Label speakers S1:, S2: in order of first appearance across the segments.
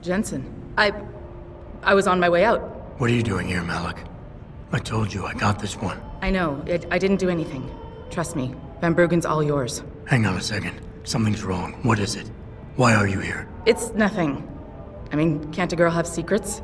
S1: Jensen. I was on my way out.
S2: What are you doing here, Malik? I told you, I got this one.
S1: I know. I didn't do anything. Trust me. Van Bruggen's all yours.
S2: Hang on a second. Something's wrong. What is it? Why are you here?
S1: It's nothing. I mean, can't a girl have secrets?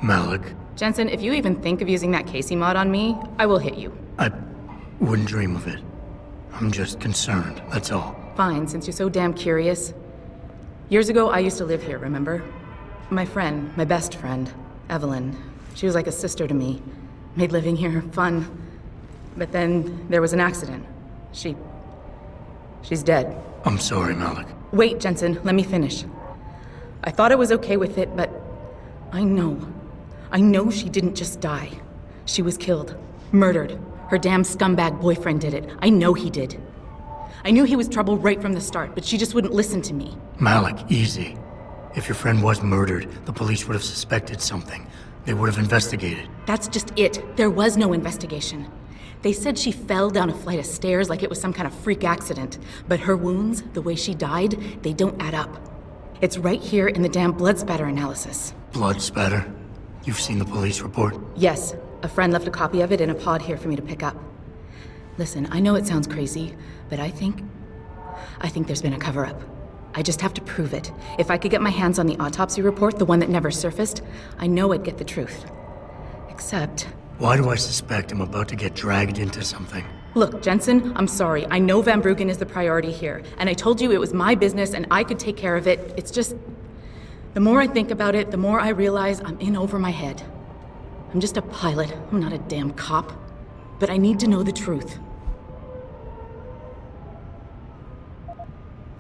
S2: Malik.
S1: Jensen, if you even think of using that Casey mod on me, I will hit you.
S2: I wouldn't dream of it. I'm just concerned, that's all.
S1: Fine, since you're so damn curious. Years ago, I used to live here, remember? My friend, my best friend, Evelyn. She was like a sister to me. Made living here fun. But then there was an accident. She's dead.
S2: I'm sorry, Malik.
S1: Wait, Jensen, let me finish. I thought I was okay with it, but I know she didn't just die. She was killed. Murdered. Her damn scumbag boyfriend did it. I know he did. I knew he was trouble right from the start, but she just wouldn't listen to me.
S2: Malik, easy. If your friend was murdered, the police would have suspected something. They would have investigated.
S1: That's just it. There was no investigation. They said she fell down a flight of stairs like it was some kind of freak accident. But her wounds, the way she died, they don't add up. It's right here in the damn blood spatter analysis.
S2: Blood spatter? You've seen the police report?
S1: Yes. A friend left a copy of it in a pod here for me to pick up. Listen, I know it sounds crazy, but I think there's been a cover-up. I just have to prove it. If I could get my hands on the autopsy report, the one that never surfaced, I know I'd get the truth. Except...
S2: Why do I suspect I'm about to get dragged into something?
S1: Look, Jensen, I'm sorry. I know Van Bruggen is the priority here, and I told you it was my business and I could take care of it. It's just... The more I think about it, the more I realize I'm in over my head. I'm just a pilot. I'm not a damn cop. But I need to know the truth.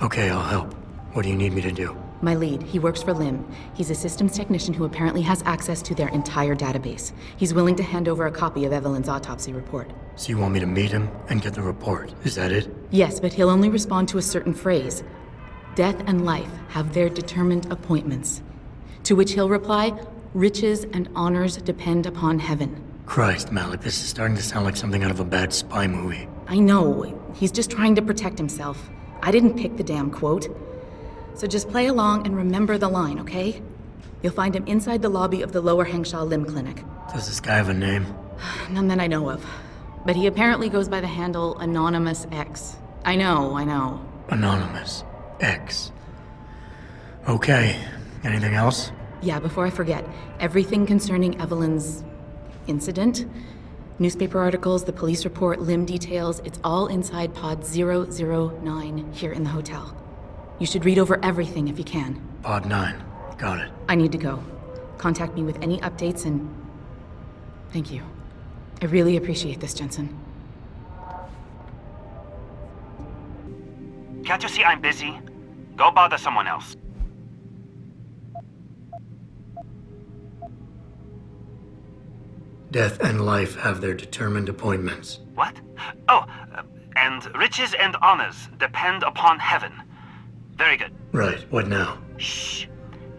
S2: Okay, I'll help. What do you need me to do?
S1: My lead, he works for LIM. He's a systems technician who apparently has access to their entire database. He's willing to hand over a copy of Evelyn's autopsy report.
S2: So you want me to meet him and get the report, is that it?
S1: Yes, but he'll only respond to a certain phrase. Death and life have their determined appointments. To which he'll reply, riches and honors depend upon heaven.
S2: Christ, Malik, this is starting to sound like something out of a bad spy movie.
S1: I know. He's just trying to protect himself. I didn't pick the damn quote. So just play along and remember the line, okay? You'll find him inside the lobby of the Lower Hengsha Limb Clinic.
S2: Does this guy have a name?
S1: None that I know of. But he apparently goes by the handle Anonymous X. I know.
S2: Anonymous X. Okay. Anything else?
S1: Yeah, before I forget, everything concerning Evelyn's incident, newspaper articles, the police report, limb details, it's all inside pod 009 here in the hotel. You should read over everything if you can.
S2: Pod 9. Got it.
S1: I need to go. Contact me with any updates and... Thank you. I really appreciate this, Jensen.
S3: Can't you see I'm busy? Go bother someone else.
S2: Death and life have their determined appointments.
S3: What? Oh, and riches and honors depend upon heaven. Very good.
S2: Right, what now?
S3: Shh.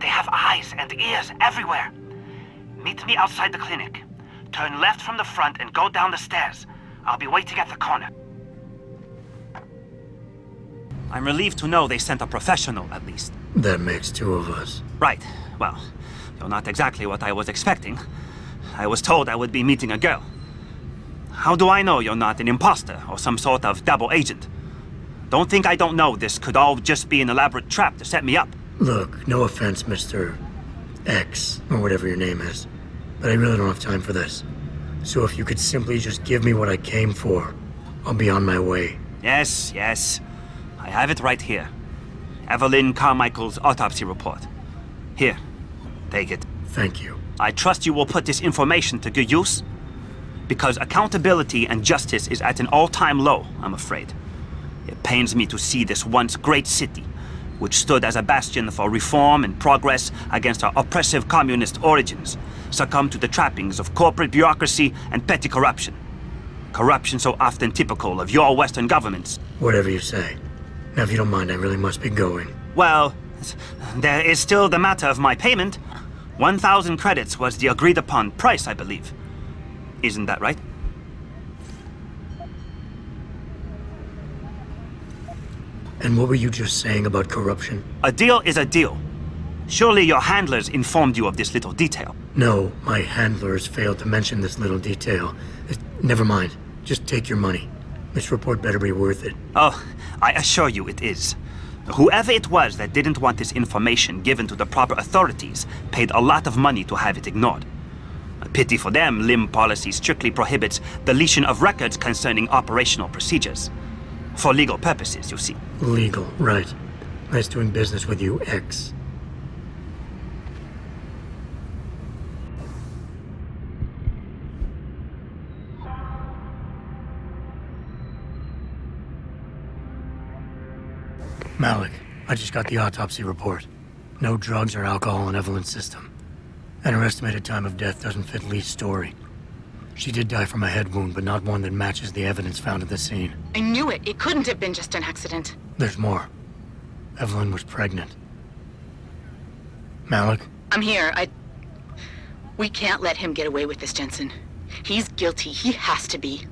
S3: They have eyes and ears everywhere. Meet me outside the clinic. Turn left from the front and go down the stairs. I'll be waiting at the corner. I'm relieved to know they sent a professional, at least.
S2: That makes two of us.
S3: Right. Well, you're not exactly what I was expecting. I was told I would be meeting a girl. How do I know you're not an imposter or some sort of double agent? Don't think I don't know this could all just be an elaborate trap to set me up.
S2: Look, no offense, Mr. X, or whatever your name is, but I really don't have time for this. So if you could simply just give me what I came for, I'll be on my way.
S3: Yes. I have it right here. Evelyn Carmichael's autopsy report. Here, take it.
S2: Thank you.
S3: I trust you will put this information to good use, because accountability and justice is at an all-time low, I'm afraid. It pains me to see this once great city which stood as a bastion for reform and progress against our oppressive communist origins, succumbed to the trappings of corporate bureaucracy and petty corruption. Corruption so often typical of your Western governments.
S2: Whatever you say. Now, if you don't mind, I really must be going.
S3: Well, there is still the matter of my payment. 1,000 credits was the agreed upon price, I believe. Isn't that right?
S2: And what were you just saying about corruption?
S3: A deal is a deal. Surely your handlers informed you of this little detail.
S2: No, my handlers failed to mention this little detail. Never mind. Just take your money. This report better be worth it.
S3: Oh, I assure you it is. Whoever it was that didn't want this information given to the proper authorities paid a lot of money to have it ignored. A pity for them, LIM policy strictly prohibits deletion of records concerning operational procedures. For legal purposes, you see.
S2: Legal, right. Nice doing business with you, X. Malik, I just got the autopsy report. No drugs or alcohol in Evelyn's system. And her estimated time of death doesn't fit Lee's story. She did die from a head wound, but not one that matches the evidence found at the scene.
S1: I knew it. It couldn't have been just an accident.
S2: There's more. Evelyn was pregnant. Malik?
S1: I'm here. We can't let him get away with this, Jensen. He's guilty. He has to be.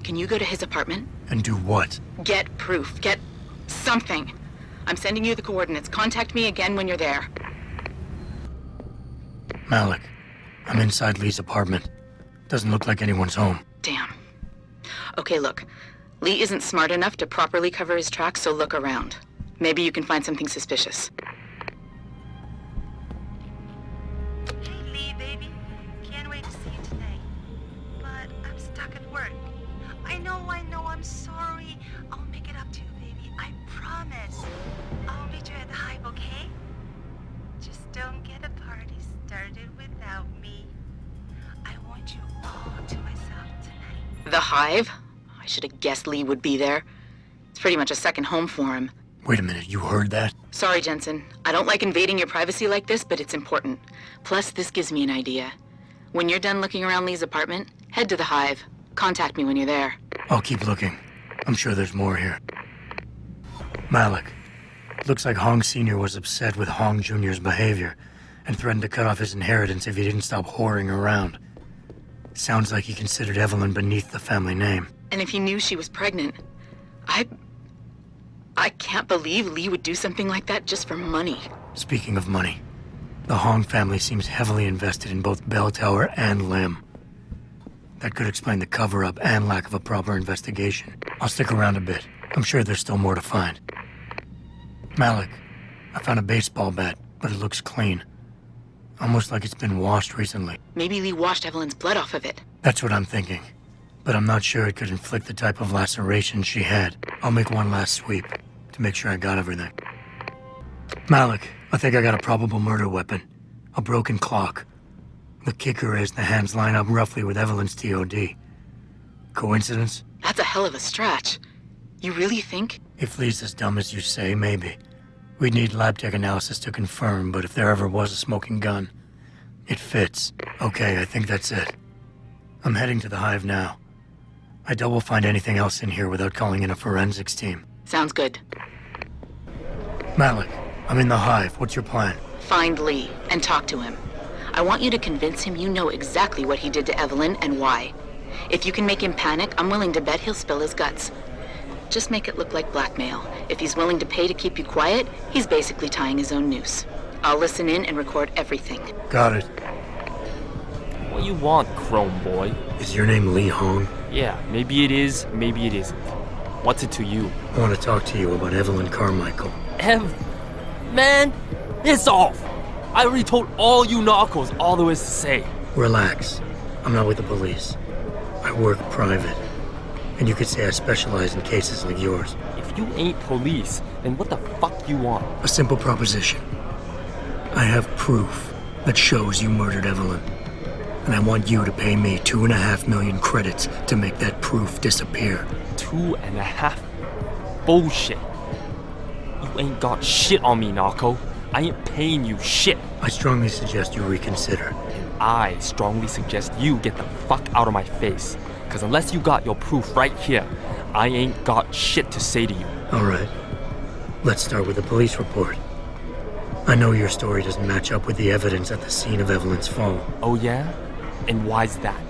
S1: Can you go to his apartment?
S2: And do what?
S1: Get proof. Get something. I'm sending you the coordinates. Contact me again when you're there.
S2: Malik, I'm inside Lee's apartment. Doesn't look like anyone's home.
S1: Damn. Okay, look. Lee isn't smart enough to properly cover his tracks, so look around. Maybe you can find something suspicious.
S4: Hey, Lee, baby. Can't wait to see you tonight. But I'm stuck at work. I know, I'm sorry. I'll make it up to you, baby. I promise. I'll meet you at the Hive, okay? Just don't get a party started without me. I want you all to myself tonight.
S1: The Hive? I should have guessed Lee would be there. It's pretty much a second home for him.
S2: Wait a minute, you heard that?
S1: Sorry, Jensen. I don't like invading your privacy like this, but it's important. Plus, this gives me an idea. When you're done looking around Lee's apartment, head to the Hive. Contact me when you're there.
S2: I'll keep looking. I'm sure there's more here. Malik. Looks like Hong Sr. was upset with Hong Jr.'s behavior and threatened to cut off his inheritance if he didn't stop whoring around. Sounds like he considered Evelyn beneath the family name.
S1: And if he knew she was pregnant, I can't believe Lee would do something like that just for money.
S2: Speaking of money, the Hong family seems heavily invested in both Bell Tower and Lim. That could explain the cover-up and lack of a proper investigation. I'll stick around a bit. I'm sure there's still more to find. Malik, I found a baseball bat, but it looks clean. Almost like it's been washed recently.
S1: Maybe Lee washed Evelyn's blood off of it.
S2: That's what I'm thinking. But I'm not sure it could inflict the type of laceration she had. I'll make one last sweep to make sure I got everything. Malik, I think I got a probable murder weapon. A broken clock. The kicker is the hands line up roughly with Evelyn's TOD. Coincidence?
S1: That's a hell of a stretch. You really think?
S2: If Lee's as dumb as you say, maybe. We'd need lab tech analysis to confirm, but if there ever was a smoking gun, it fits. Okay, I think that's it. I'm heading to the Hive now. I doubt we'll find anything else in here without calling in a forensics team.
S1: Sounds good.
S2: Malik, I'm in the Hive. What's your plan?
S1: Find Lee and talk to him. I want you to convince him you know exactly what he did to Evelyn and why. If you can make him panic, I'm willing to bet he'll spill his guts. Just make it look like blackmail. If he's willing to pay to keep you quiet, he's basically tying his own noose. I'll listen in and record everything.
S2: Got it.
S5: What you want, Chrome Boy?
S2: Is your name Lee Hong?
S5: Yeah, maybe it is, maybe it isn't. What's it to you?
S2: I want to talk to you about Evelyn Carmichael.
S5: Man, it's off! I already told all you narcos all there is to say.
S2: Relax. I'm not with the police. I work private. And you could say I specialize in cases like yours.
S5: If you ain't police, then what the fuck you want?
S2: A simple proposition. I have proof that shows you murdered Evelyn. And I want you to pay me 2.5 million credits to make that proof disappear.
S5: 2.5? Bullshit. You ain't got shit on me, narco. I ain't paying you shit.
S2: I strongly suggest you reconsider.
S5: And I strongly suggest you get the fuck out of my face. Cause unless you got your proof right here, I ain't got shit to say to you.
S2: All right. Let's start with the police report. I know your story doesn't match up with the evidence at the scene of Evelyn's fall.
S5: Oh yeah? And why's that?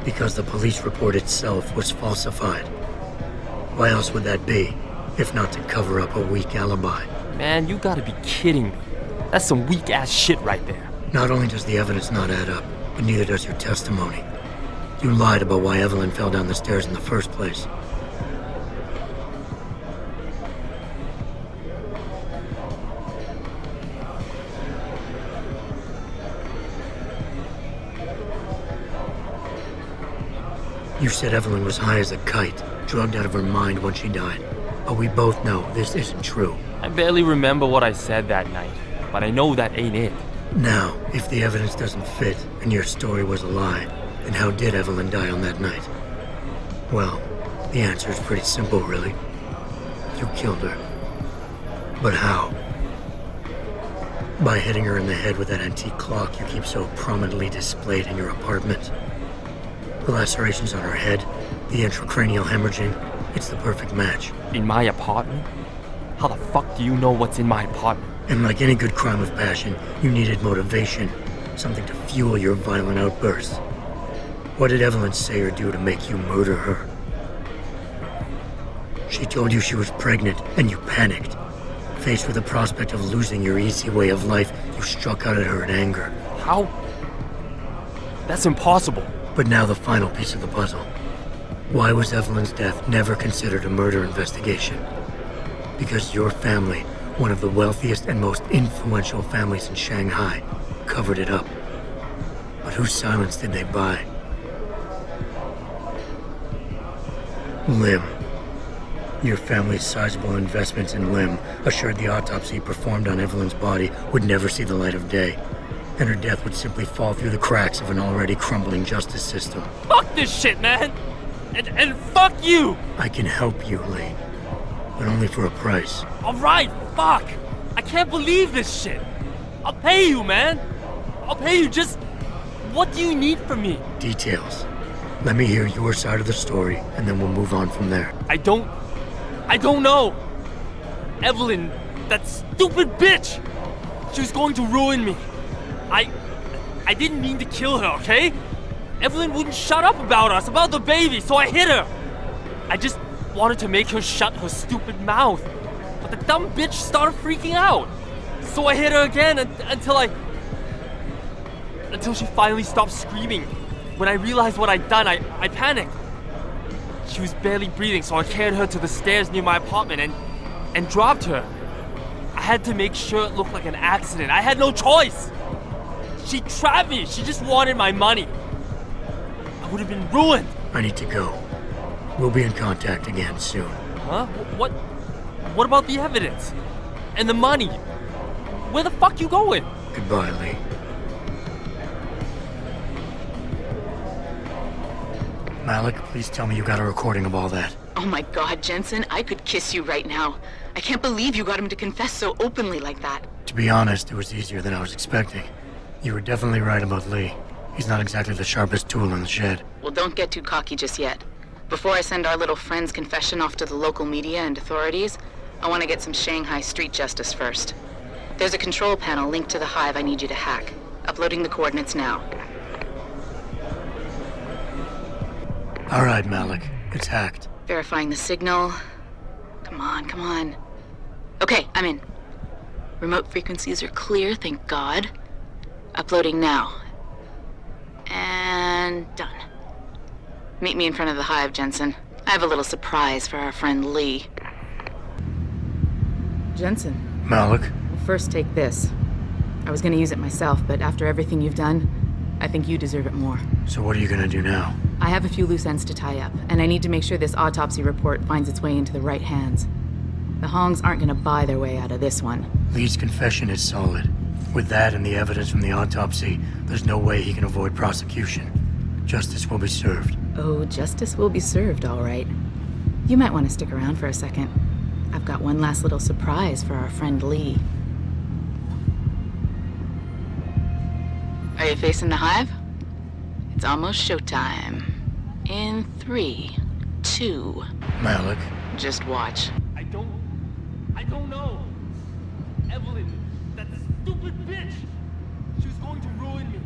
S2: Because the police report itself was falsified. Why else would that be, if not to cover up a weak alibi?
S5: Man, you gotta be kidding me. That's some weak-ass shit right there.
S2: Not only does the evidence not add up, but neither does your testimony. You lied about why Evelyn fell down the stairs in the first place. You said Evelyn was high as a kite, drugged out of her mind when she died. But we both know this isn't true.
S5: I barely remember what I said that night, but I know that ain't it.
S2: Now, if the evidence doesn't fit and your story was a lie, then how did Evelyn die on that night? Well, the answer is pretty simple, really. You killed her. But how? By hitting her in the head with that antique clock you keep so prominently displayed in your apartment. The lacerations on her head, the intracranial hemorrhaging, it's the perfect match.
S5: In my apartment? How the fuck do you know what's in my apartment?
S2: And like any good crime of passion, you needed motivation, something to fuel your violent outbursts. What did Evelyn say or do to make you murder her? She told you she was pregnant, and you panicked. Faced with the prospect of losing your easy way of life, you struck out at her in anger.
S5: How? That's impossible.
S2: But now the final piece of the puzzle. Why was Evelyn's death never considered a murder investigation? Because your family, one of the wealthiest and most influential families in Shanghai, covered it up. But whose silence did they buy? Lim. Your family's sizable investments in Lim assured the autopsy performed on Evelyn's body would never see the light of day, and her death would simply fall through the cracks of an already crumbling justice system.
S5: Fuck this shit, man! And fuck you!
S2: I can help you, Lee, but only for a price.
S5: Alright, fuck! I can't believe this shit! I'll pay you, man! I'll pay you, just... What do you need from me?
S2: Details. Let me hear your side of the story, and then we'll move on from there.
S5: I don't know! Evelyn, that stupid bitch! She was going to ruin me. I didn't mean to kill her, okay? Evelyn wouldn't shut up about us, about the baby, so I hit her. I just wanted to make her shut her stupid mouth. But the dumb bitch started freaking out. So I hit her again until she finally stopped screaming. When I realized what I'd done, I panicked. She was barely breathing, so I carried her to the stairs near my apartment and dropped her. I had to make sure it looked like an accident. I had no choice. She trapped me. She just wanted my money. I would have been ruined.
S2: I need to go. We'll be in contact again soon.
S5: Huh? What about the evidence? And the money? Where the fuck you going?
S2: Goodbye, Lee. Malik, please tell me you got a recording of all that.
S1: Oh my god, Jensen, I could kiss you right now. I can't believe you got him to confess so openly like that.
S2: To be honest, it was easier than I was expecting. You were definitely right about Lee. He's not exactly the sharpest tool in the shed.
S1: Well, don't get too cocky just yet. Before I send our little friend's confession off to the local media and authorities, I want to get some Shanghai street justice first. There's a control panel linked to the hive I need you to hack. Uploading the coordinates now.
S2: All right, Malik. It's hacked.
S1: Verifying the signal. Come on, come on. Okay, I'm in. Remote frequencies are clear, thank God. Uploading now. And done. Meet me in front of the hive, Jensen. I have a little surprise for our friend Lee. Jensen.
S2: Malik?
S1: Well, first take this. I was gonna use it myself, but after everything you've done, I think you deserve it more.
S2: So what are you gonna do now?
S1: I have a few loose ends to tie up, and I need to make sure this autopsy report finds its way into the right hands. The Hongs aren't gonna buy their way out of this one.
S2: Lee's confession is solid. With that and the evidence from the autopsy, there's no way he can avoid prosecution. Justice will be served.
S1: Oh, justice will be served, all right. You might want to stick around for a second. I've got one last little surprise for our friend Lee. Are you facing the hive? It's almost showtime. In 3, 2...
S2: Malik,
S1: Just watch.
S5: I don't know. Evelyn, that stupid bitch. She was going to ruin me.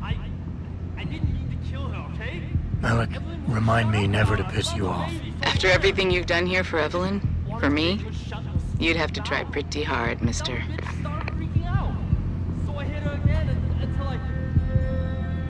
S5: I didn't mean to kill her, okay?
S2: Malik, remind me never to piss you off.
S1: After everything you've done here for Evelyn, for me, you'd have to try pretty hard, mister.